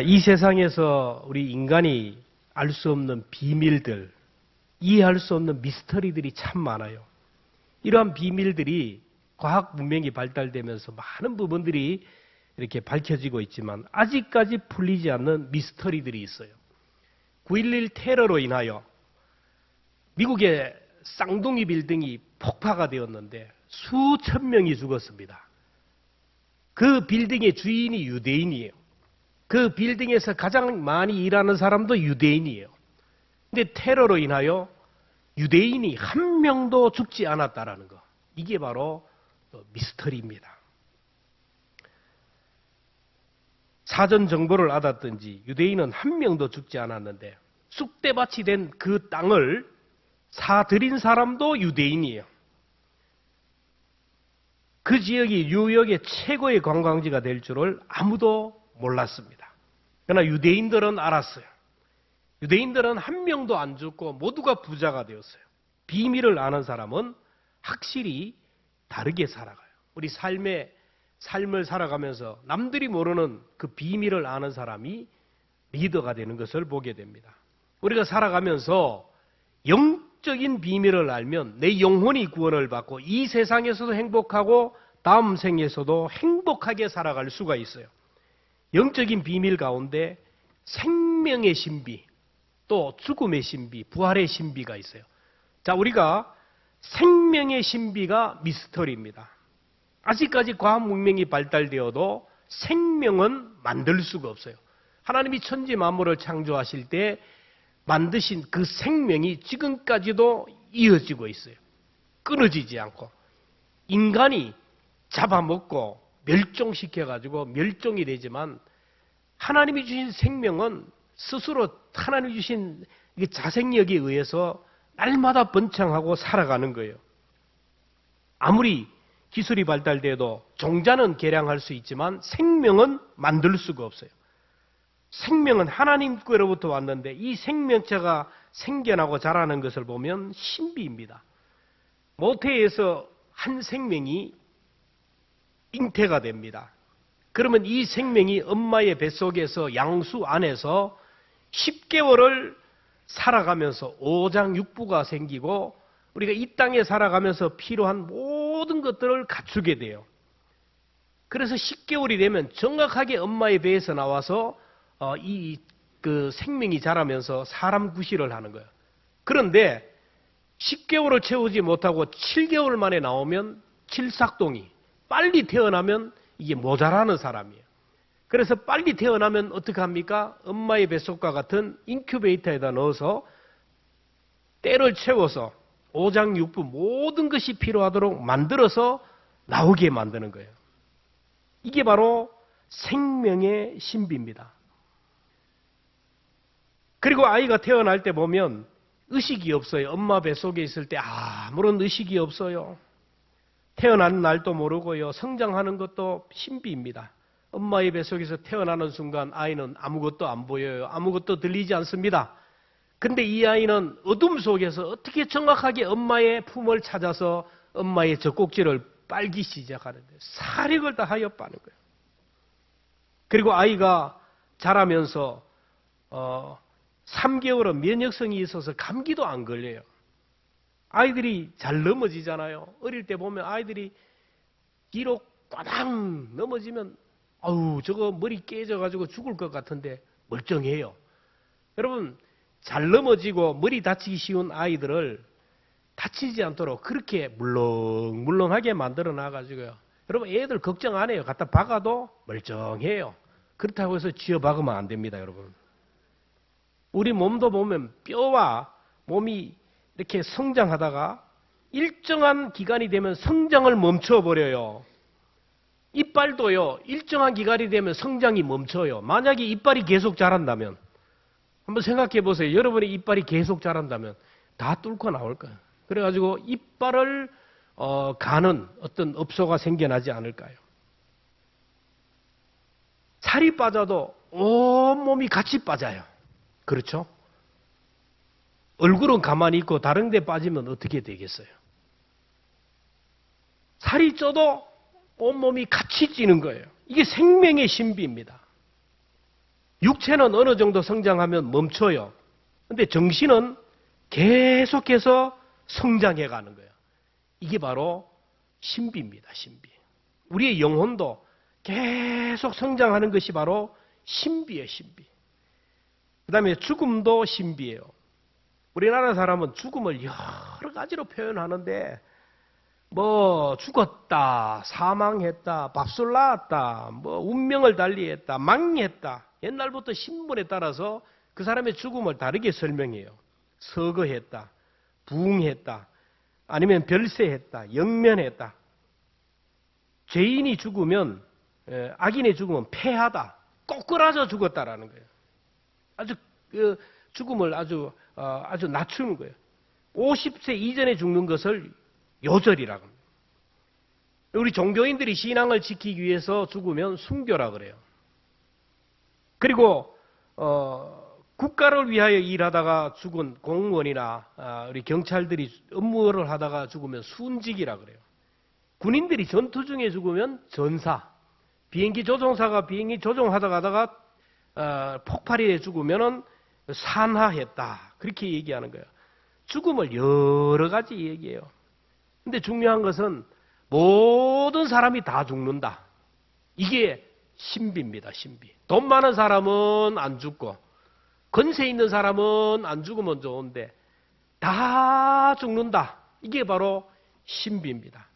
이 세상에서 우리 인간이 알 수 없는 비밀들, 이해할 수 없는 미스터리들이 참 많아요. 이러한 비밀들이 과학 문명이 발달되면서 많은 부분들이 이렇게 밝혀지고 있지만 아직까지 풀리지 않는 미스터리들이 있어요. 9.11 테러로 인하여 미국의 쌍둥이 빌딩이 폭파가 되었는데 수천 명이 죽었습니다. 그 빌딩의 주인이 유대인이에요. 그 빌딩에서 가장 많이 일하는 사람도 유대인이에요. 근데 테러로 인하여 유대인이 한 명도 죽지 않았다라는 거. 이게 바로 미스터리입니다. 사전 정보를 얻었든지 유대인은 한 명도 죽지 않았는데 쑥대밭이 된 그 땅을 사들인 사람도 유대인이에요. 그 지역이 뉴욕의 최고의 관광지가 될 줄을 아무도 몰랐습니다. 그러나 유대인들은 알았어요. 유대인들은 한 명도 안 죽고 모두가 부자가 되었어요. 비밀을 아는 사람은 확실히 다르게 살아가요. 우리 삶을 살아가면서 남들이 모르는 그 비밀을 아는 사람이 리더가 되는 것을 보게 됩니다. 우리가 살아가면서 영적인 비밀을 알면 내 영혼이 구원을 받고 이 세상에서도 행복하고 다음 생에서도 행복하게 살아갈 수가 있어요. 영적인 비밀 가운데 생명의 신비, 또 죽음의 신비, 부활의 신비가 있어요. 자, 우리가 생명의 신비가 미스터리입니다. 아직까지 과학 문명이 발달되어도 생명은 만들 수가 없어요. 하나님이 천지 만물을 창조하실 때 만드신 그 생명이 지금까지도 이어지고 있어요. 끊어지지 않고. 인간이 잡아먹고 멸종시켜가지고 멸종이 되지만 하나님이 주신 생명은 스스로 하나님이 주신 자생력에 의해서 날마다 번창하고 살아가는 거예요. 아무리 기술이 발달돼도 종자는 개량할 수 있지만 생명은 만들 수가 없어요. 생명은 하나님께로부터 왔는데 이 생명체가 생겨나고 자라는 것을 보면 신비입니다. 모태에서 한 생명이 잉태가 됩니다. 그러면 이 생명이 엄마의 뱃속에서 양수 안에서 10개월을 살아가면서 오장육부가 생기고 우리가 이 땅에 살아가면서 필요한 모든 것들을 갖추게 돼요. 그래서 10개월이 되면 정확하게 엄마의 배에서 나와서 그 생명이 자라면서 사람 구실을 하는 거예요. 그런데 10개월을 채우지 못하고 7개월 만에 나오면 칠삭동이, 빨리 태어나면 이게 모자라는 사람이에요. 그래서 빨리 태어나면 어떻게 합니까? 엄마의 뱃속과 같은 인큐베이터에다 넣어서 때를 채워서 오장육부 모든 것이 필요하도록 만들어서 나오게 만드는 거예요. 이게 바로 생명의 신비입니다. 그리고 아이가 태어날 때 보면 의식이 없어요. 엄마 뱃속에 있을 때 아무런 의식이 없어요. 태어나는 날도 모르고요. 성장하는 것도 신비입니다. 엄마의 뱃속에서 태어나는 순간 아이는 아무것도 안 보여요. 아무것도 들리지 않습니다. 근데 이 아이는 어둠 속에서 어떻게 정확하게 엄마의 품을 찾아서 엄마의 젖꼭지를 빨기 시작하는데 사력을 다하여 빠는 거예요. 그리고 아이가 자라면서 3개월은 면역성이 있어서 감기도 안 걸려요. 아이들이 잘 넘어지잖아요. 어릴 때 보면 아이들이 뒤로 꽈당 넘어지면 아우 저거 머리 깨져가지고 죽을 것 같은데 멀쩡해요. 여러분 잘 넘어지고 머리 다치기 쉬운 아이들을 다치지 않도록 그렇게 물렁물렁하게 만들어 놔가지고요. 여러분 애들 걱정 안 해요. 갖다 박아도 멀쩡해요. 그렇다고 해서 쥐어 박으면 안 됩니다. 여러분. 우리 몸도 보면 뼈와 몸이 이렇게 성장하다가 일정한 기간이 되면 성장을 멈춰버려요. 이빨도요. 일정한 기간이 되면 성장이 멈춰요. 만약에 이빨이 계속 자란다면 한번 생각해 보세요. 여러분의 이빨이 계속 자란다면 다 뚫고 나올 거예요. 그래가지고 이빨을 가는 어떤 업소가 생겨나지 않을까요? 살이 빠져도 온몸이 같이 빠져요. 그렇죠? 얼굴은 가만히 있고 다른 데 빠지면 어떻게 되겠어요? 살이 쪄도 온몸이 같이 찌는 거예요. 이게 생명의 신비입니다. 육체는 어느 정도 성장하면 멈춰요. 근데 정신은 계속해서 성장해 가는 거예요. 이게 바로 신비입니다. 신비. 우리의 영혼도 계속 성장하는 것이 바로 신비예요. 신비. 그 다음에 죽음도 신비예요. 우리나라 사람은 죽음을 여러 가지로 표현하는데 뭐 죽었다, 사망했다, 밥술 나왔다, 뭐 운명을 달리했다, 망했다. 옛날부터 신문에 따라서 그 사람의 죽음을 다르게 설명해요. 서거했다, 부흥했다, 아니면 별세했다, 영면했다. 죄인이 죽으면, 악인의 죽으면 패하다, 꼬꾸라져 죽었다라는 거예요. 아주 죽음을 아주 낮추는 거예요. 50세 이전에 죽는 것을 요절이라고 합니다. 우리 종교인들이 신앙을 지키기 위해서 죽으면 순교라 그래요. 그리고 국가를 위하여 일하다가 죽은 공무원이나 우리 경찰들이 업무를 하다가 죽으면 순직이라 그래요. 군인들이 전투 중에 죽으면 전사, 비행기 조종사가 비행기 조종하다가 폭발에 죽으면은 산하했다. 그렇게 얘기하는 거예요. 죽음을 여러 가지 얘기해요. 근데 중요한 것은 모든 사람이 다 죽는다. 이게 신비입니다. 신비. 돈 많은 사람은 안 죽고 권세 있는 사람은 안 죽으면 좋은데 다 죽는다. 이게 바로 신비입니다.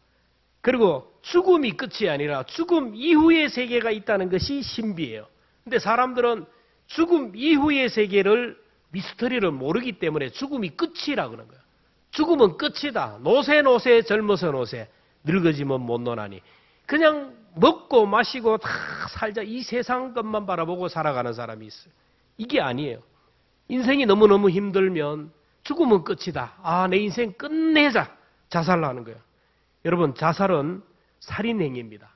그리고 죽음이 끝이 아니라 죽음 이후의 세계가 있다는 것이 신비예요. 근데 사람들은 죽음 이후의 세계를 미스터리를 모르기 때문에 죽음이 끝이라 그러는 거예요. 죽음은 끝이다. 노세 젊어서 노세 늙어지면 못 노나니. 그냥 먹고 마시고 다 살자 이 세상 것만 바라보고 살아가는 사람이 있어요. 이게 아니에요. 인생이 너무너무 힘들면 죽음은 끝이다. 아, 내 인생 끝내자. 자살하는 거예요. 여러분, 자살은 살인행위입니다.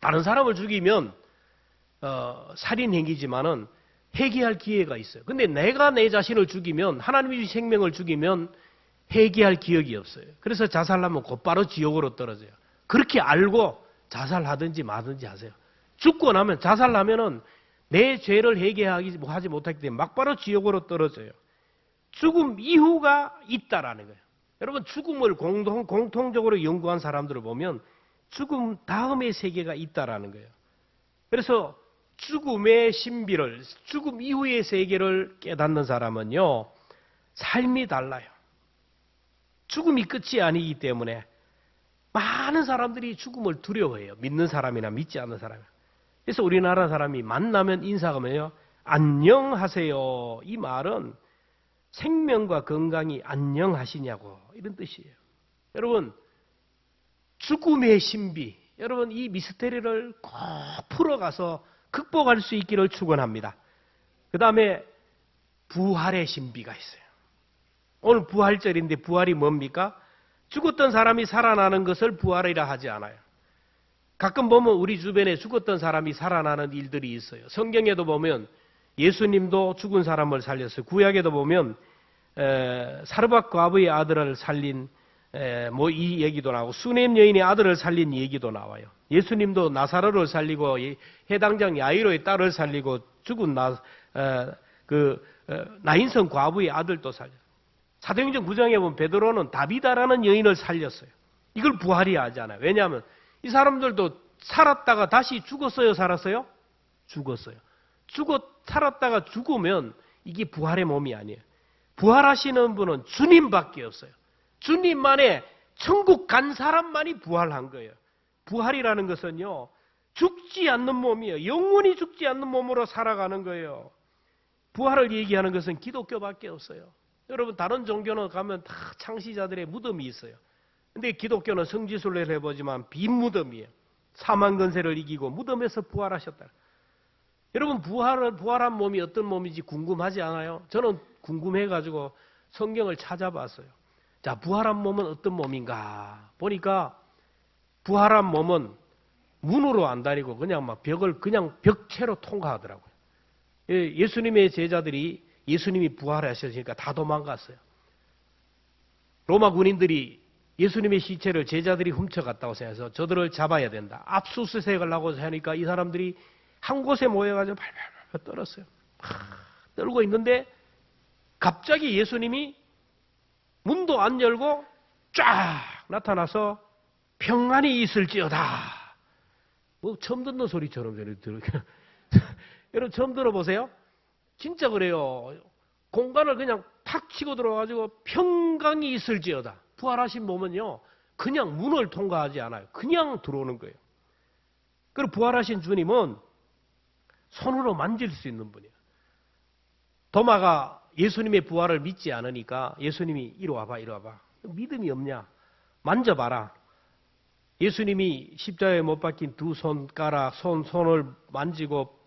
다른 사람을 죽이면 살인행위지만은 회개할 기회가 있어요. 근데 내가 내 자신을 죽이면, 하나님의 생명을 죽이면 회개할 기억이 없어요. 그래서 자살하면 곧바로 지옥으로 떨어져요. 그렇게 알고 자살하든지 마든지 하세요. 죽고 나면, 자살하면은 내 죄를 회개하지 못하기 때문에 막바로 지옥으로 떨어져요. 죽음 이후가 있다라는 거예요. 여러분, 죽음을 공통적으로 연구한 사람들을 보면 죽음 다음의 세계가 있다라는 거예요. 그래서 죽음의 신비를, 죽음 이후의 세계를 깨닫는 사람은요, 삶이 달라요. 죽음이 끝이 아니기 때문에 많은 사람들이 죽음을 두려워해요. 믿는 사람이나 믿지 않는 사람이나. 그래서 우리나라 사람이 만나면 인사가 뭐예요? 안녕하세요. 이 말은 생명과 건강이 안녕하시냐고 이런 뜻이에요. 여러분, 죽음의 신비, 여러분 이 미스테리를 꼭 풀어가서 극복할 수 있기를 축원합니다. 그 다음에 부활의 신비가 있어요. 오늘 부활절인데 부활이 뭡니까? 죽었던 사람이 살아나는 것을 부활이라 하지 않아요. 가끔 보면 우리 주변에 죽었던 사람이 살아나는 일들이 있어요. 성경에도 보면 예수님도 죽은 사람을 살렸어요. 구약에도 보면 사르밧 과부의 아들을 살린 뭐 이 얘기도 나오고 수넴 여인의 아들을 살린 얘기도 나와요. 예수님도 나사로를 살리고 해당장 야이로의 딸을 살리고 죽은 나인성 과부의 아들도 살렸어요. 사도행전 9장에 보면 베드로는 다비다라는 여인을 살렸어요. 이걸 부활이 하지 않아요. 왜냐하면 이 사람들도 살았다가 다시 죽었어요, 살았어요? 죽었어요. 살았다가 죽으면 이게 부활의 몸이 아니에요. 부활하시는 분은 주님밖에 없어요. 주님만의 천국 간 사람만이 부활한 거예요. 부활이라는 것은요, 죽지 않는 몸이에요. 영원히 죽지 않는 몸으로 살아가는 거예요. 부활을 얘기하는 것은 기독교밖에 없어요. 여러분, 다른 종교는 가면 다 창시자들의 무덤이 있어요. 근데 기독교는 성지순례를 해보지만 빈 무덤이에요. 사망 근세를 이기고 무덤에서 부활하셨다. 여러분, 부활한 몸이 어떤 몸인지 궁금하지 않아요? 저는 궁금해가지고 성경을 찾아봤어요. 자, 부활한 몸은 어떤 몸인가? 보니까 부활한 몸은 문으로 안 다니고 그냥 막 벽을 그냥 벽체로 통과하더라고요. 예수님의 제자들이 예수님이 부활하셨으니까 다 도망갔어요. 로마 군인들이 예수님의 시체를 제자들이 훔쳐갔다고 생각해서 저들을 잡아야 된다. 압수수색을 하고 하니까 이 사람들이 한 곳에 모여가지고 발발발 떨었어요. 떨고 있는데 갑자기 예수님이 문도 안 열고 쫙 나타나서 평안이 있을지어다. 뭐 처음 듣는 소리처럼 들어요. 여러분 처음 들어보세요? 진짜 그래요. 공간을 그냥 탁 치고 들어가지고 평강이 있을지어다. 부활하신 몸은요, 그냥 문을 통과하지 않아요. 그냥 들어오는 거예요. 그리고 부활하신 주님은 손으로 만질 수 있는 분이에요. 도마가 예수님의 부활을 믿지 않으니까 예수님이 이리 와봐, 이리 와봐. 믿음이 없냐? 만져봐라. 예수님이 십자가에 못 박힌 두 손가락, 손을 만지고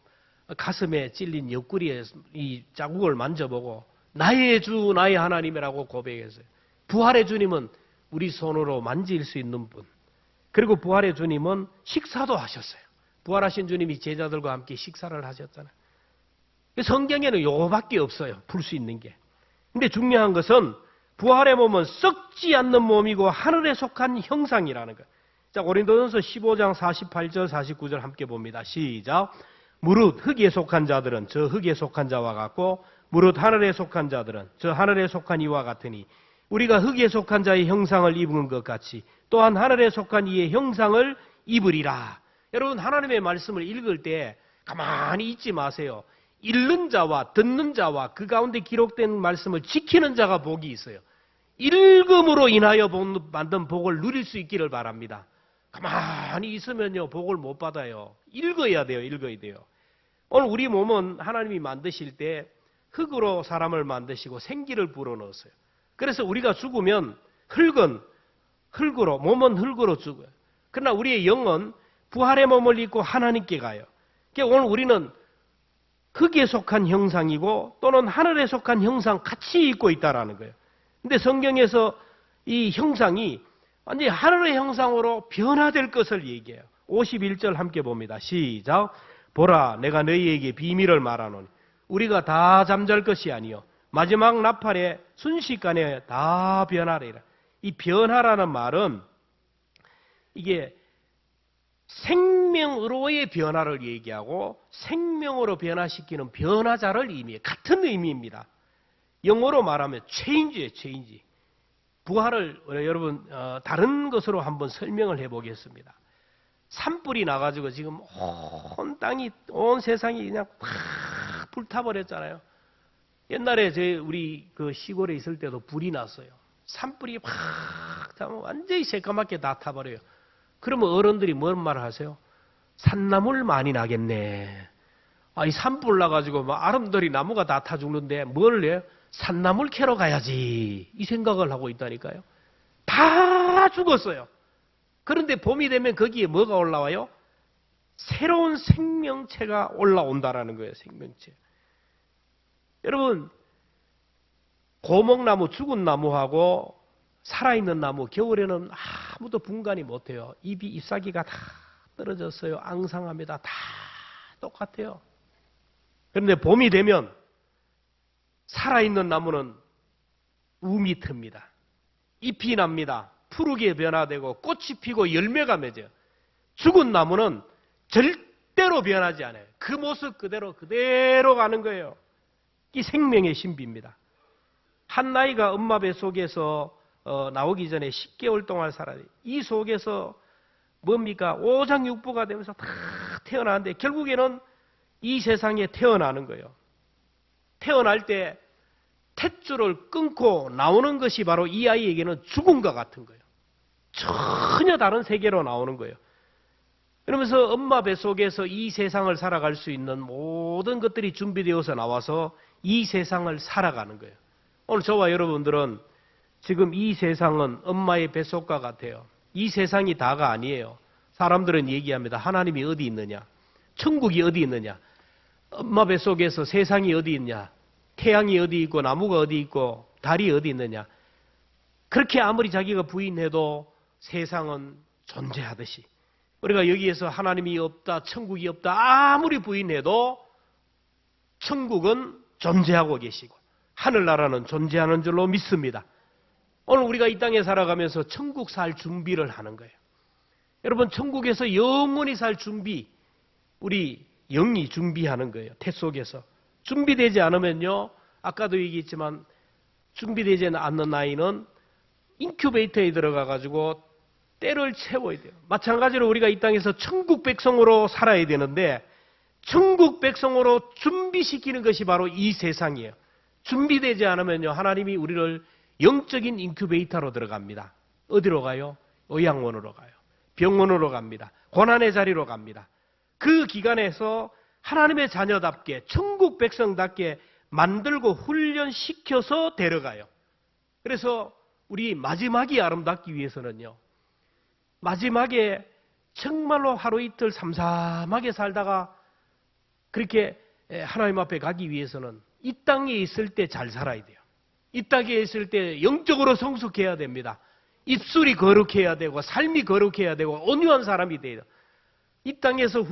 가슴에 찔린 옆구리에 이 자국을 만져보고 나의 주, 나의 하나님이라고 고백했어요. 부활의 주님은 우리 손으로 만질 수 있는 분. 그리고 부활의 주님은 식사도 하셨어요. 부활하신 주님이 제자들과 함께 식사를 하셨잖아요. 성경에는 요거밖에 없어요. 풀 수 있는 게. 근데 중요한 것은 부활의 몸은 썩지 않는 몸이고 하늘에 속한 형상이라는 거예요. 자, 고린도전서 15장 48절 49절 함께 봅니다. 시작. 무릇 흙에 속한 자들은 저 흙에 속한 자와 같고 무릇 하늘에 속한 자들은 저 하늘에 속한 이와 같으니 우리가 흙에 속한 자의 형상을 입은 것 같이 또한 하늘에 속한 이의 형상을 입으리라. 여러분 하나님의 말씀을 읽을 때 가만히 있지 마세요. 읽는 자와 듣는 자와 그 가운데 기록된 말씀을 지키는 자가 복이 있어요. 읽음으로 인하여 만든 복을 누릴 수 있기를 바랍니다. 가만히 있으면요 복을 못 받아요. 읽어야 돼요. 읽어야 돼요. 오늘 우리 몸은 하나님이 만드실 때 흙으로 사람을 만드시고 생기를 불어넣었어요. 그래서 우리가 죽으면 흙은 흙으로, 몸은 흙으로 죽어요. 그러나 우리의 영은 부활의 몸을 입고 하나님께 가요. 그러니까 오늘 우리는 흙에 속한 형상이고 또는 하늘에 속한 형상 같이 입고 있다라는 거예요. 근데 성경에서 이 형상이 완전히 하늘의 형상으로 변화될 것을 얘기해요. 51절 함께 봅니다. 시작. 보라, 내가 너희에게 비밀을 말하노니 우리가 다 잠잘 것이 아니요 마지막 나팔에 순식간에 다 변하리라. 이 변화라는 말은 이게 생명으로의 변화를 얘기하고 생명으로 변화시키는 변화자를 의미해요. 같은 의미입니다. 영어로 말하면 change예요. change. 부활을 여러분 다른 것으로 한번 설명을 해보겠습니다. 산불이 나가지고 지금 온 땅이 온 세상이 그냥 확 불타버렸잖아요. 옛날에 우리 그 시골에 있을 때도 불이 났어요. 산불이 확 타면 완전히 새까맣게 다 타버려요. 그러면 어른들이 뭔 말을 하세요? 산나물 많이 나겠네. 이 산불 나가지고 막 아름드리 나무가 다 타 죽는데 뭘 해요? 산나물 캐러 가야지. 이 생각을 하고 있다니까요. 다 죽었어요. 그런데 봄이 되면 거기에 뭐가 올라와요? 새로운 생명체가 올라온다라는 거예요. 생명체. 여러분 고목나무, 죽은 나무하고 살아있는 나무 겨울에는 아무도 분간이 못해요. 잎사귀가 다 떨어졌어요. 앙상합니다. 다 똑같아요. 그런데 봄이 되면 살아있는 나무는 움이 틉니다. 잎이 납니다. 푸르게 변화되고 꽃이 피고 열매가 맺어요. 죽은 나무는 절대로 변하지 않아요. 그 모습 그대로 가는 거예요. 이 생명의 신비입니다. 한 나이가 엄마 뱃속에서 나오기 전에 10개월 동안 살아요. 이 속에서 뭡니까? 오장육부가 되면서 다 태어나는데 결국에는 이 세상에 태어나는 거예요. 태어날 때 탯줄을 끊고 나오는 것이 바로 이 아이에게는 죽음과 같은 거예요. 전혀 다른 세계로 나오는 거예요. 그러면서 엄마 뱃속에서 이 세상을 살아갈 수 있는 모든 것들이 준비되어서 나와서 이 세상을 살아가는 거예요. 오늘 저와 여러분들은 지금 이 세상은 엄마의 뱃속과 같아요. 이 세상이 다가 아니에요. 사람들은 얘기합니다. 하나님이 어디 있느냐? 천국이 어디 있느냐? 엄마 뱃속에서 세상이 어디 있냐? 태양이 어디 있고 나무가 어디 있고 달이 어디 있느냐? 그렇게 아무리 자기가 부인해도 세상은 존재하듯이 우리가 여기에서 하나님이 없다, 천국이 없다 아무리 부인해도 천국은 존재하고 계시고 하늘나라는 존재하는 줄로 믿습니다. 오늘 우리가 이 땅에 살아가면서 천국 살 준비를 하는 거예요. 여러분 천국에서 영원히 살 준비 우리 영이 준비하는 거예요. 태 속에서. 준비되지 않으면요, 아까도 얘기했지만 준비되지 않는 아이는 인큐베이터에 들어가 가지고 때를 채워야 돼요. 마찬가지로 우리가 이 땅에서 천국 백성으로 살아야 되는데 천국 백성으로 준비시키는 것이 바로 이 세상이에요. 준비되지 않으면요, 하나님이 우리를 영적인 인큐베이터로 들어갑니다. 어디로 가요? 의양원으로 가요. 병원으로 갑니다. 고난의 자리로 갑니다. 그 기간에서 하나님의 자녀답게 천국 백성답게 만들고 훈련시켜서 데려가요. 그래서 우리 마지막이 아름답기 위해서는요, 마지막에 정말로 하루 이틀 삼삼하게 살다가 그렇게 하나님 앞에 가기 위해서는 이 땅에 있을 때 잘 살아야 돼요. 이 땅에 있을 때 영적으로 성숙해야 됩니다. 입술이 거룩해야 되고 삶이 거룩해야 되고 온유한 사람이 돼요. 이 땅에서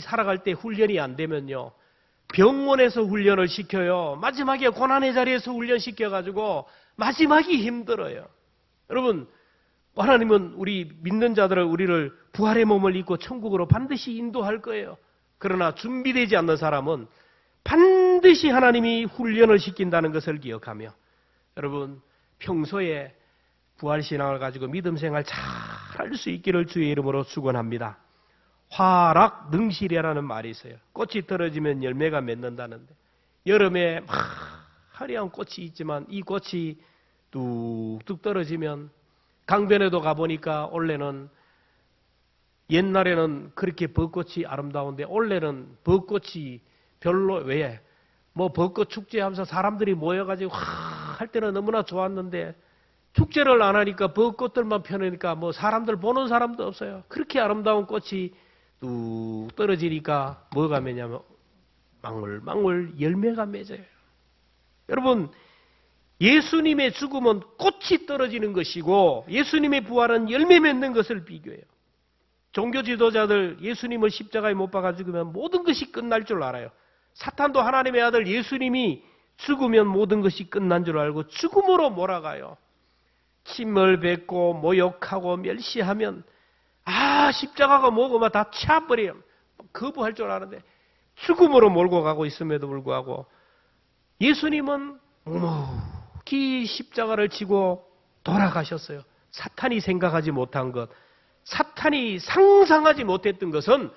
살아갈 때 훈련이 안 되면요, 병원에서 훈련을 시켜요. 마지막에 고난의 자리에서 훈련시켜가지고 마지막이 힘들어요. 여러분, 하나님은 우리 믿는 자들을, 우리를 부활의 몸을 입고 천국으로 반드시 인도할 거예요. 그러나 준비되지 않는 사람은 반드시 하나님이 훈련을 시킨다는 것을 기억하며, 여러분, 평소에 부활신앙을 가지고 믿음생활 잘 할 수 있기를 주의 이름으로 축원합니다. 화락능실이라는 말이 있어요. 꽃이 떨어지면 열매가 맺는다는데, 여름에 막 화려한 꽃이 있지만 이 꽃이 뚝뚝 떨어지면, 강변에도 가보니까 올해는, 옛날에는 그렇게 벚꽃이 아름다운데 올해는 벚꽃이 별로, 왜? 뭐 벚꽃 축제하면서 사람들이 모여가지고 할 때는 너무나 좋았는데 축제를 안 하니까 벚꽃들만 펴놓으니까 뭐 사람들 보는 사람도 없어요. 그렇게 아름다운 꽃이 뚝 떨어지니까 뭐가 맺냐면 망울망울 열매가 맺어요. 여러분, 예수님의 죽음은 꽃이 떨어지는 것이고 예수님의 부활은 열매 맺는 것을 비교해요. 종교 지도자들 예수님을 십자가에 못 박아 죽으면 모든 것이 끝날 줄 알아요. 사탄도 하나님의 아들 예수님이 죽으면 모든 것이 끝난 줄 알고 죽음으로 몰아가요. 침을 뱉고 모욕하고 멸시하면 십자가가 뭐고 막 다 차버려요. 거부할 줄 아는데 죽음으로 몰고 가고 있음에도 불구하고 예수님은 묵묵히 십자가를 지고 돌아가셨어요. 사탄이 생각하지 못한 것, 사탄이 상상하지 못했던 것은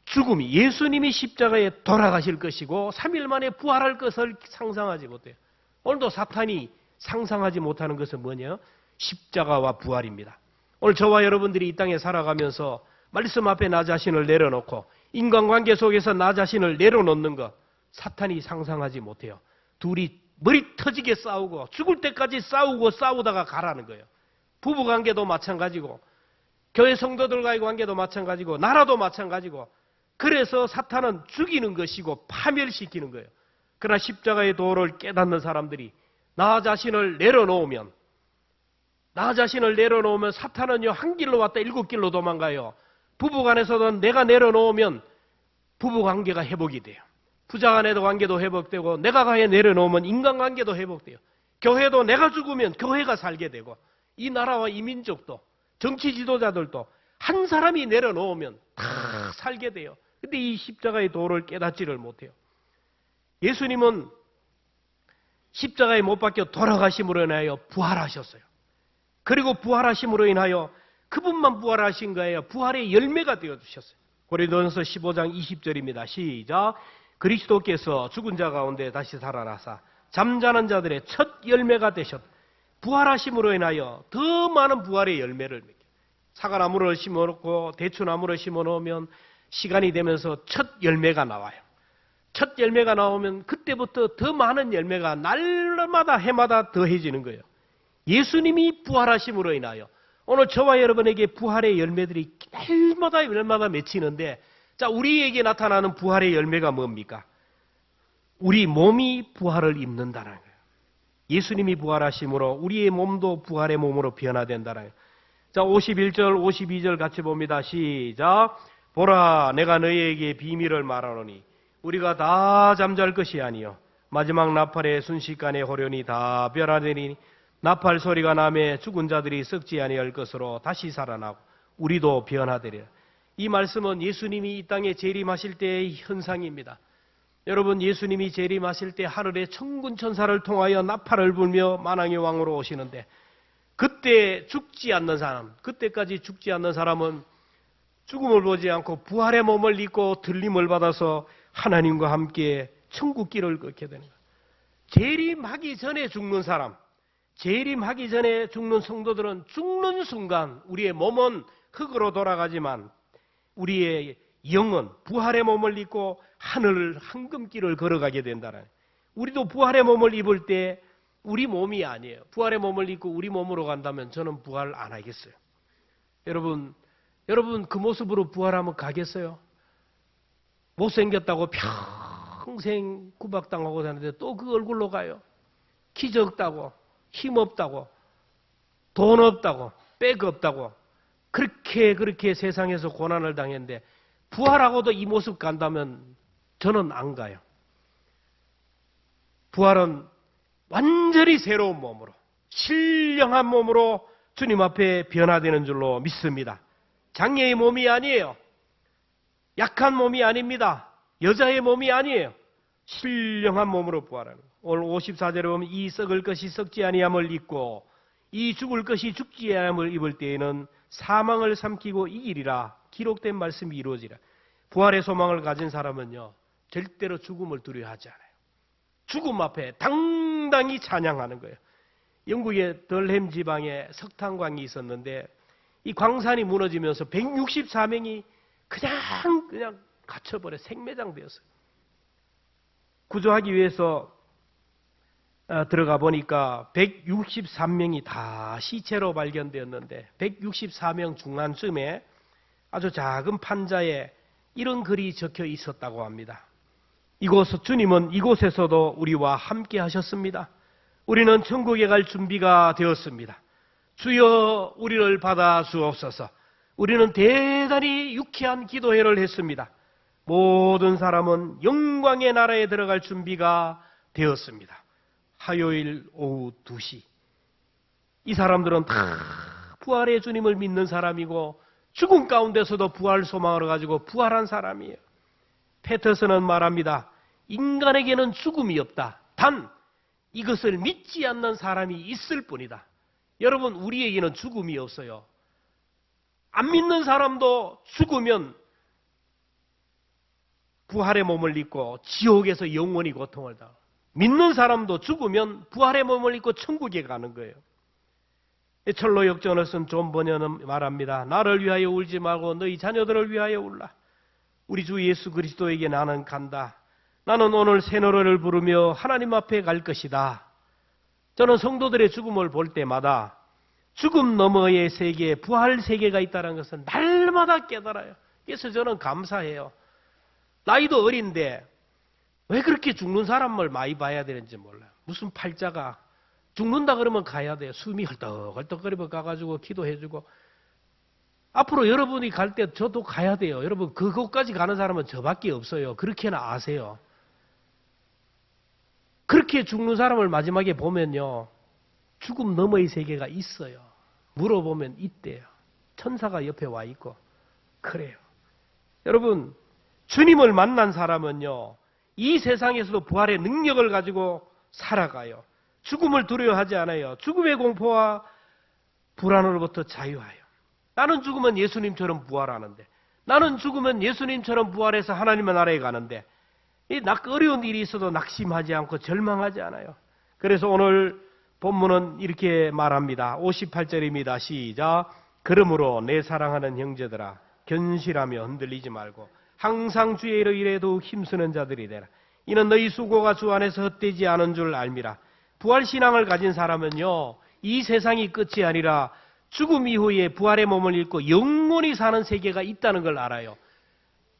죽음이, 예수님이 십자가에 돌아가실 것이고 3일 만에 부활할 것을 상상하지 못해요. 오늘도 사탄이 상상하지 못하는 것은 뭐냐? 십자가와 부활입니다. 오늘 저와 여러분들이 이 땅에 살아가면서 말씀 앞에 나 자신을 내려놓고 인간관계 속에서 나 자신을 내려놓는 것, 사탄이 상상하지 못해요. 둘이 머리 터지게 싸우고 죽을 때까지 싸우다가 가라는 거예요. 부부관계도 마찬가지고 교회 성도들과의 관계도 마찬가지고 나라도 마찬가지고, 그래서 사탄은 죽이는 것이고 파멸시키는 거예요. 그러나 십자가의 도를 깨닫는 사람들이 나 자신을 내려놓으면 사탄은요, 한 길로 왔다 7길로 도망가요. 부부간에서도 내가 내려놓으면 부부관계가 회복이 돼요. 부자간에도 관계도 회복되고, 내가 가에 내려놓으면 인간관계도 회복돼요. 교회도 내가 죽으면 교회가 살게 되고, 이 나라와 이 민족도, 정치 지도자들도 한 사람이 내려놓으면 다 살게 돼요. 근데 이 십자가의 도를 깨닫지를 못해요. 예수님은 십자가에 못 박혀 돌아가심으로 인하여 부활하셨어요. 그리고 부활하심으로 인하여 그분만 부활하신 거예요. 부활의 열매가 되어주셨어요. 고린도전서 15장 20절입니다. 시작. 그리스도께서 죽은 자 가운데 다시 살아나사 잠자는 자들의 첫 열매가 되셨다. 부활하심으로 인하여 더 많은 부활의 열매를 맺게. 사과나무를 심어놓고 대추나무를 심어놓으면 시간이 되면서 첫 열매가 나와요. 첫 열매가 나오면 그때부터 더 많은 열매가 날마다 해마다 더해지는 거예요. 예수님이 부활하심으로 인하여 오늘 저와 여러분에게 부활의 열매들이 날마다 맺히는데, 자, 우리에게 나타나는 부활의 열매가 뭡니까? 우리 몸이 부활을 입는다는 거예요. 예수님이 부활하심으로 우리의 몸도 부활의 몸으로 변화된다는 거예요. 자, 51절, 52절 같이 봅니다. 시작. 보라, 내가 너희에게 비밀을 말하노니 우리가 다 잠잘 것이 아니요 마지막 나팔의 순식간에 호련히 다 변화되니 나팔 소리가 나매 죽은 자들이 썩지 아니할 것으로 다시 살아나고 우리도 변화되리라. 이 말씀은 예수님이 이 땅에 재림하실 때의 현상입니다. 여러분, 예수님이 재림하실 때 하늘의 천군 천사를 통하여 나팔을 불며 만왕의 왕으로 오시는데, 그때 죽지 않는 사람, 그때까지 죽지 않는 사람은 죽음을 보지 않고 부활의 몸을 입고 들림을 받아서 하나님과 함께 천국길을 걷게 되는 거예요. 재림하기 전에 죽는 사람, 재림하기 전에 죽는 성도들은 죽는 순간 우리의 몸은 흙으로 돌아가지만 우리의 영은 부활의 몸을 입고 하늘 황금길을 걸어가게 된다는. 우리도 부활의 몸을 입을 때 우리 몸이 아니에요. 부활의 몸을 입고 우리 몸으로 간다면 저는 부활 안 하겠어요. 여러분 그 모습으로 부활하면 가겠어요? 못생겼다고 평생 구박당하고 사는데 또 그 얼굴로 가요. 키 적다고, 힘 없다고, 돈 없다고, 백 없다고 그렇게 세상에서 고난을 당했는데 부활하고도 이 모습 간다면 저는 안 가요. 부활은 완전히 새로운 몸으로, 신령한 몸으로 주님 앞에 변화되는 줄로 믿습니다. 장애의 몸이 아니에요. 약한 몸이 아닙니다. 여자의 몸이 아니에요. 신령한 몸으로 부활하는 거예요. 오늘 54절에 보면 이 썩을 것이 썩지 아니함을 입고 이 죽을 것이 죽지 아니함을 입을 때에는 사망을 삼키고 이기리라. 기록된 말씀이 이루어지라. 부활의 소망을 가진 사람은요, 절대로 죽음을 두려워하지 않아요. 죽음 앞에 당당히 찬양하는 거예요. 영국의 덜햄 지방에 석탄광이 있었는데 이 광산이 무너지면서 164명이 그냥 갇혀버려 생매장되었어요. 구조하기 위해서 들어가 보니까 163명이 다 시체로 발견되었는데 164명 중간쯤에 아주 작은 판자에 이런 글이 적혀 있었다고 합니다. 주님은 이곳에서도 우리와 함께 하셨습니다. 우리는 천국에 갈 준비가 되었습니다. 주여 우리를 받아 주옵소서. 우리는 대단히 유쾌한 기도회를 했습니다. 모든 사람은 영광의 나라에 들어갈 준비가 되었습니다. 화요일 오후 2시. 이 사람들은 다 부활의 주님을 믿는 사람이고 죽음 가운데서도 부활 소망을 가지고 부활한 사람이에요. 패터슨은 말합니다. 인간에게는 죽음이 없다. 단 이것을 믿지 않는 사람이 있을 뿐이다. 여러분, 우리에게는 죽음이 없어요. 안 믿는 사람도 죽으면 부활의 몸을 입고 지옥에서 영원히 고통을 당하고, 믿는 사람도 죽으면 부활의 몸을 입고 천국에 가는 거예요. 철로 역전을 쓴 존 버녀는 말합니다. 나를 위하여 울지 말고 너희 자녀들을 위하여 울라. 우리 주 예수 그리스도에게 나는 간다. 나는 오늘 새 노래를 부르며 하나님 앞에 갈 것이다. 저는 성도들의 죽음을 볼 때마다 죽음 너머의 세계, 부활 세계가 있다는 것은 날마다 깨달아요. 그래서 저는 감사해요. 나이도 어린데 왜 그렇게 죽는 사람을 많이 봐야 되는지 몰라요. 무슨 팔자가 죽는다 그러면 가야 돼요. 숨이 헐떡헐떡거리면 가가지고 기도해주고, 앞으로 여러분이 갈 때 저도 가야 돼요. 여러분, 그곳까지 가는 사람은 저밖에 없어요. 그렇게나 아세요. 그렇게 죽는 사람을 마지막에 보면요, 죽음 너머의 세계가 있어요. 물어보면 있대요. 천사가 옆에 와 있고. 그래요. 여러분, 주님을 만난 사람은요, 이 세상에서도 부활의 능력을 가지고 살아가요. 죽음을 두려워하지 않아요. 죽음의 공포와 불안으로부터 자유하여. 나는 죽으면 예수님처럼 부활하는데, 나는 죽으면 예수님처럼 부활해서 하나님의 나라에 가는데, 이 어려운 일이 있어도 낙심하지 않고 절망하지 않아요. 그래서 오늘 본문은 이렇게 말합니다. 58절입니다. 시작. 그러므로 내 사랑하는 형제들아, 견실하며 흔들리지 말고 항상 주의 일에 더욱 힘쓰는 자들이 되라. 이는 너희 수고가 주 안에서 헛되지 않은 줄 알미라. 부활신앙을 가진 사람은요, 이 세상이 끝이 아니라 죽음 이후에 부활의 몸을 입고 영원히 사는 세계가 있다는 걸 알아요.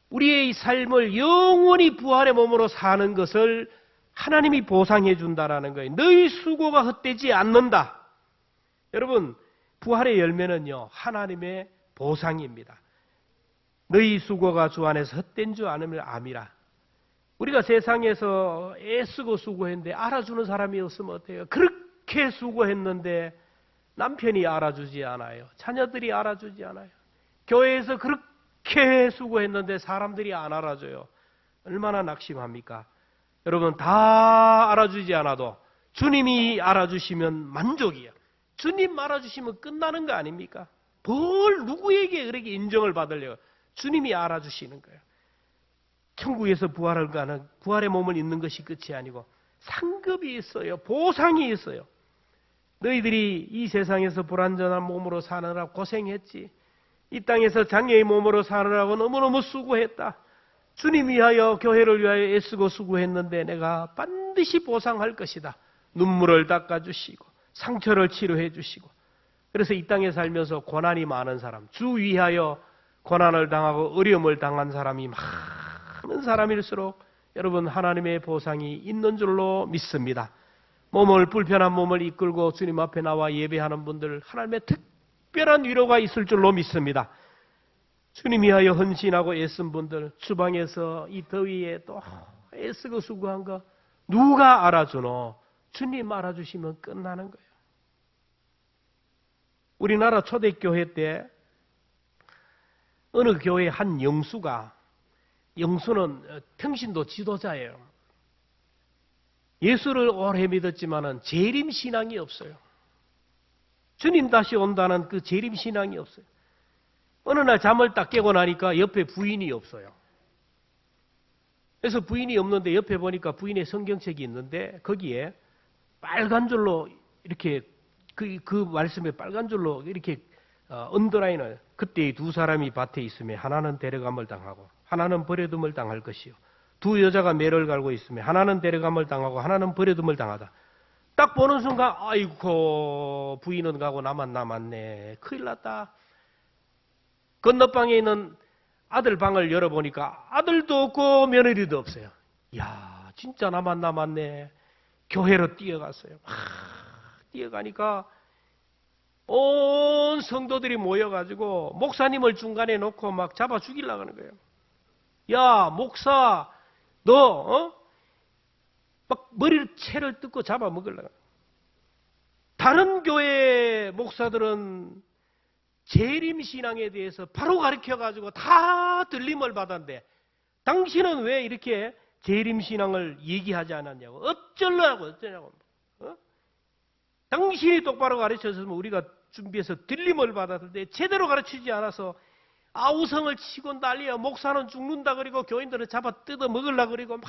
우리의 삶을 영원히 부활의 몸으로 사는 것을 하나님이 보상해 준다라는 거예요. 너희 수고가 헛되지 않는다. 여러분, 부활의 열매는요, 하나님의 보상입니다. 너희 수고가 주 안에서 헛된 줄 암이라. 우리가 세상에서 애쓰고 수고했는데 알아주는 사람이 없으면 어때요? 그렇게 수고했는데 남편이 알아주지 않아요. 자녀들이 알아주지 않아요. 교회에서 그렇게 그렇게 수고했는데 사람들이 안 알아줘요. 얼마나 낙심합니까? 여러분, 다 알아주지 않아도 주님이 알아주시면 만족이에요. 주님 알아주시면 끝나는 거 아닙니까? 뭘 누구에게 그렇게 인정을 받으려고? 주님이 알아주시는 거예요. 천국에서 부활을 가는 부활의 몸을 입는 것이 끝이 아니고 상급이 있어요. 보상이 있어요. 너희들이 이 세상에서 불완전한 몸으로 사느라 고생했지. 이 땅에서 장애의 몸으로 사느라고 너무너무 수고했다. 주님 위하여 교회를 위하여 애쓰고 수고했는데 내가 반드시 보상할 것이다. 눈물을 닦아주시고 상처를 치료해 주시고. 그래서 이 땅에 살면서 고난이 많은 사람, 주 위하여 고난을 당하고 어려움을 당한 사람이 많은 사람일수록 여러분 하나님의 보상이 있는 줄로 믿습니다. 불편한 몸을 이끌고 주님 앞에 나와 예배하는 분들 하나님의 특별한 위로가 있을 줄로 믿습니다. 주님 위하여 헌신하고 애쓴 분들, 주방에서 이 더위에 또 애쓰고 수고한 거 누가 알아주노? 주님 알아주시면 끝나는 거예요. 우리나라 초대교회 때 어느 교회 한 영수는 평신도 지도자예요. 예수를 오래 믿었지만은 재림신앙이 없어요. 주님 다시 온다는 그 재림신앙이 없어요. 어느 날 잠을 딱 깨고 나니까 옆에 부인이 없어요. 그래서 부인이 없는데 옆에 보니까 부인의 성경책이 있는데 거기에 빨간 줄로 이렇게 그 말씀에 빨간 줄로 이렇게 언더라인을 그때 두 사람이 밭에 있으며 하나는 데려감을 당하고 하나는 버려둠을 당할 것이요. 두 여자가 매를 갈고 있으며 하나는 데려감을 당하고 하나는 버려둠을 당하다. 딱 보는 순간 아이고 부인은 가고 나만 남았네. 큰일 났다. 건너방에 있는 아들 방을 열어보니까 아들도 없고 며느리도 없어요. 이야 진짜 나만 남았네. 교회로 뛰어갔어요. 뛰어가니까 온 성도들이 모여가지고 목사님을 중간에 놓고 막 잡아 죽이려고 하는 거예요. 야 목사 너 막 머리를 채를 뜯고 잡아 먹으려고. 다른 교회 목사들은 재림신앙에 대해서 바로 가르쳐가지고 다 들림을 받았는데 당신은 왜 이렇게 재림신앙을 얘기하지 않았냐고. 어쩌려고. 당신이 똑바로 가르쳐줬으면 우리가 준비해서 들림을 받았는데 제대로 가르치지 않아서 아우성을 치고 난리야. 목사는 죽는다 그리고 교인들은 잡아 뜯어 먹으려고 그리고 막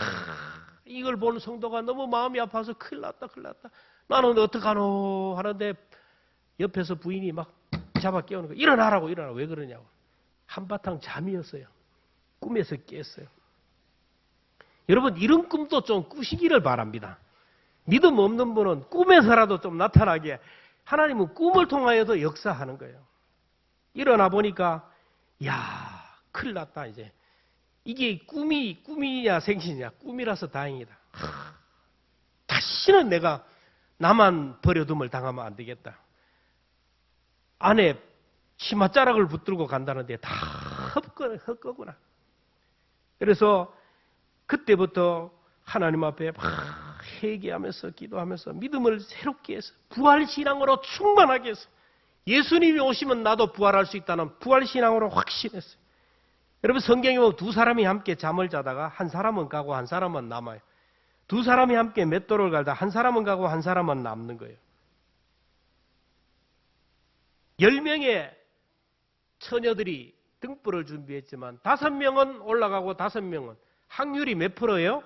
이걸 보는 성도가 너무 마음이 아파서 큰일 났다. 나는 어떡하노 하는데 옆에서 부인이 막 잡아 깨우는 거야. 일어나라고. 왜 그러냐고. 한바탕 잠이었어요. 꿈에서 깼어요. 여러분 이런 꿈도 좀 꾸시기를 바랍니다. 믿음 없는 분은 꿈에서라도 좀 나타나게 하나님은 꿈을 통하여도 역사하는 거예요. 일어나 보니까 야 큰일 났다 이제. 이게 꿈이냐 생신이냐. 꿈이라서 다행이다. 다시는 내가 나만 버려둠을 당하면 안 되겠다. 안에 치맛자락을 붙들고 간다는데 다 헛거구나. 그래서 그때부터 하나님 앞에 막 회개하면서 기도하면서 믿음을 새롭게 해서 부활신앙으로 충만하게 해서 예수님이 오시면 나도 부활할 수 있다는 부활신앙으로 확신했어요. 여러분 성경에 보면 두 사람이 함께 잠을 자다가 한 사람은 가고 한 사람은 남아요. 두 사람이 함께 맷돌을 갈다 한 사람은 가고 한 사람은 남는 거예요. 10명의 처녀들이 등불을 준비했지만 5명은 올라가고 5명은 확률이 몇 프로예요?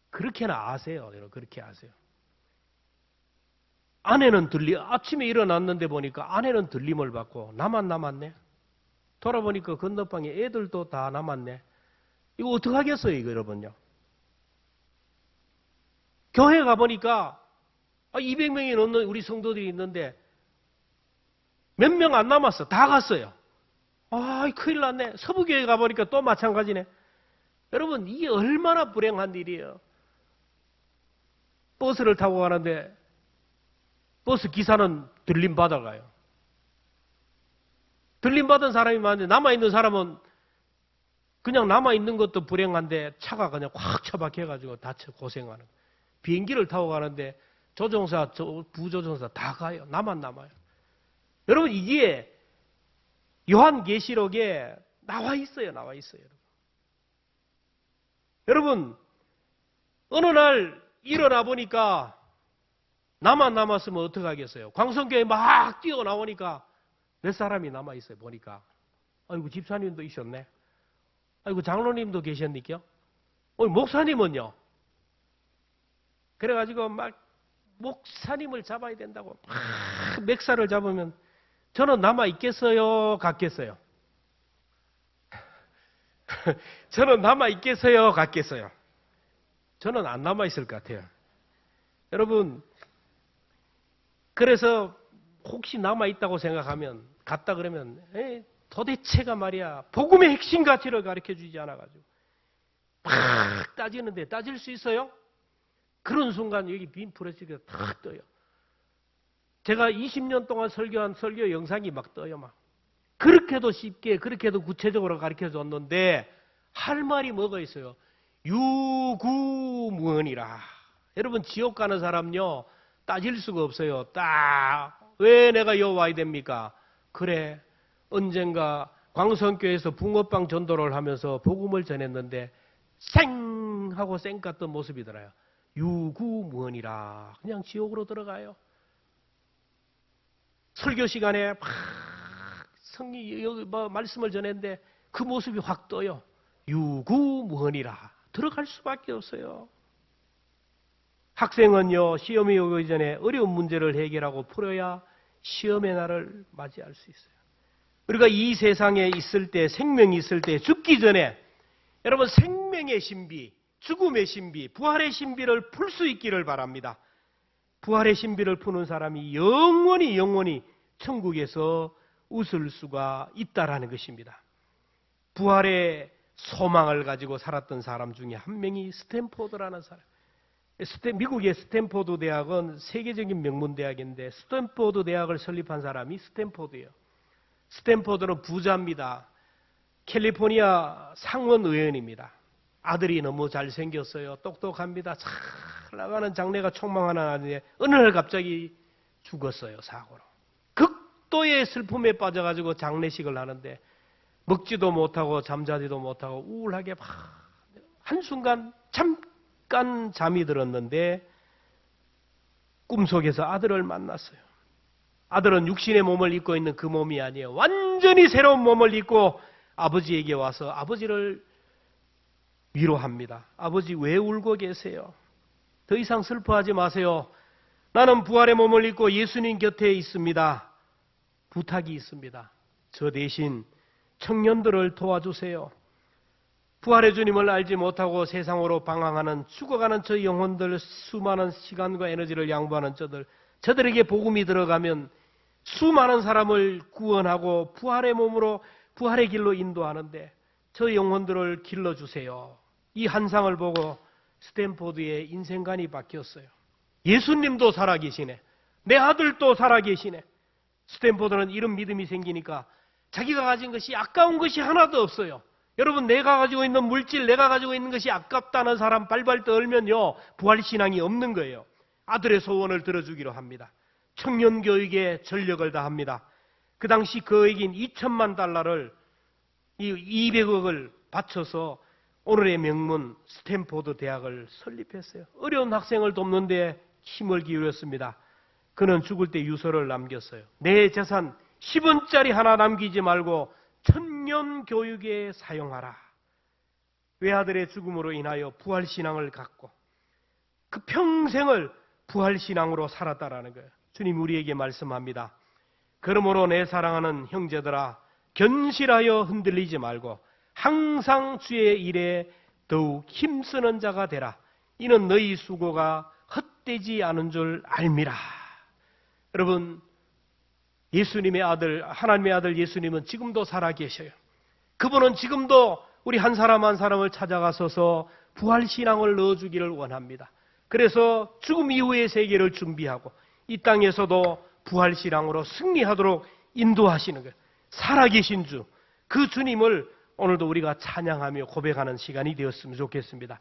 그렇게나 아세요. 여러분 그렇게 아세요. 아내는 아침에 일어났는데 보니까 아내는 들림을 받고 나만 남았네. 돌아보니까 건너방에 애들도 다 남았네. 이거 어떡하겠어요 이거 여러분요. 교회 가보니까 200명이 넘는 우리 성도들이 있는데 몇 명 안 남았어. 다 갔어요. 큰일 났네. 서부교회 가보니까 또 마찬가지네. 여러분 이게 얼마나 불행한 일이에요. 버스를 타고 가는데 버스 기사는 들림 받아가요. 들림 받은 사람이 많은데 남아있는 사람은 그냥 남아있는 것도 불행한데 차가 그냥 확 처박혀가지고 다쳐 고생하는 거예요. 비행기를 타고 가는데 조종사, 부조종사 다 가요. 나만 남아요. 여러분 이게 요한계시록에 나와 있어요. 나와 있어요. 여러분, 어느 날 일어나 보니까 나만 남았으면 어떡하겠어요? 광성교회 막 뛰어나오니까 몇 사람이 남아있어요. 보니까. 아이고, 집사님도 있었네. 아이고, 장로님도 계셨니까? 목사님은요? 그래가지고 막 목사님을 잡아야 된다고 막 맥살을 잡으면 저는 남아있겠어요? 갔겠어요? 저는 남아있겠어요? 갔겠어요? 저는 안 남아있을 것 같아요. 여러분, 그래서 혹시 남아있다고 생각하면 갔다 그러면 도대체가 말이야 복음의 핵심 가치를 가르쳐주지 않아가지고 막 따지는데 따질 수 있어요? 그런 순간 여기 빈 프레스가 탁 떠요. 제가 20년 동안 설교한 설교 영상이 막 떠요. 막 그렇게도 쉽게 그렇게도 구체적으로 가르쳐줬는데 할 말이 뭐가 있어요? 유구무언이라. 여러분, 지옥 가는 사람요 따질 수가 없어요. 왜 내가 여기 와야 됩니까? 그래, 언젠가 광성교회에서 붕어빵 전도를 하면서 복음을 전했는데 생 하고 쌩 깠던 모습이더라요. 유구무언이라. 그냥 지옥으로 들어가요. 설교 시간에 막 말씀을 전했는데 그 모습이 확 떠요. 유구무언이라. 들어갈 수밖에 없어요. 학생은요, 시험이 오기 전에 어려운 문제를 해결하고 풀어야 시험의 날을 맞이할 수 있어요. 우리가 이 세상에 있을 때, 생명이 있을 때, 죽기 전에 여러분 생명의 신비, 죽음의 신비, 부활의 신비를 풀 수 있기를 바랍니다. 부활의 신비를 푸는 사람이 영원히 천국에서 웃을 수가 있다라는 것입니다. 부활의 소망을 가지고 살았던 사람 중에 한 명이 스탠포드라는 사람. 미국의 스탠포드 대학은 세계적인 명문 대학인데 스탠포드 대학을 설립한 사람이 스탠포드예요. 스탠포드는 부자입니다. 캘리포니아 상원 의원입니다. 아들이 너무 잘생겼어요. 똑똑합니다. 잘 나가는 장래가 촉망하는 아들인데 어느 날 갑자기 죽었어요. 사고로. 극도의 슬픔에 빠져가지고 장례식을 하는데 먹지도 못하고 잠자지도 못하고 우울하게 막 한순간 잠깐 잠이 들었는데 꿈속에서 아들을 만났어요. 아들은 육신의 몸을 입고 있는 그 몸이 아니에요. 완전히 새로운 몸을 입고 아버지에게 와서 아버지를 위로합니다. 아버지 왜 울고 계세요? 더 이상 슬퍼하지 마세요. 나는 부활의 몸을 입고 예수님 곁에 있습니다. 부탁이 있습니다. 저 대신 청년들을 도와주세요. 부활의 주님을 알지 못하고 세상으로 방황하는 죽어가는 저 영혼들, 수많은 시간과 에너지를 양보하는 저들에게 복음이 들어가면 수많은 사람을 구원하고 부활의 몸으로 부활의 길로 인도하는데 저 영혼들을 길러주세요. 이 한상을 보고 스탠포드의 인생관이 바뀌었어요. 예수님도 살아계시네. 내 아들도 살아계시네. 스탠포드는 이런 믿음이 생기니까 자기가 가진 것이 아까운 것이 하나도 없어요. 여러분, 내가 가지고 있는 물질, 내가 가지고 있는 것이 아깝다는 사람 발발 떨면요 부활신앙이 없는 거예요. 아들의 소원을 들어주기로 합니다. 청년교육에 전력을 다합니다. 그 당시 거액인 2천만 달러를 200억을 바쳐서 오늘의 명문 스탠포드 대학을 설립했어요. 어려운 학생을 돕는 데 힘을 기울였습니다. 그는 죽을 때 유서를 남겼어요. 내 재산 10원짜리 하나 남기지 말고 천년 교육에 사용하라. 외아들의 죽음으로 인하여 부활신앙을 갖고 그 평생을 부활신앙으로 살았다라는 거예요. 주님 우리에게 말씀합니다. 그러므로 내 사랑하는 형제들아, 견실하여 흔들리지 말고 항상 주의 일에 더욱 힘쓰는 자가 되라. 이는 너희 수고가 헛되지 않은 줄 알미라. 여러분, 예수님의 아들, 하나님의 아들 예수님은 지금도 살아계셔요. 그분은 지금도 우리 한 사람 한 사람을 찾아가서서 부활신앙을 넣어주기를 원합니다. 그래서 죽음 이후의 세계를 준비하고 이 땅에서도 부활신앙으로 승리하도록 인도하시는 거예요. 살아계신 주, 그 주님을 오늘도 우리가 찬양하며 고백하는 시간이 되었으면 좋겠습니다.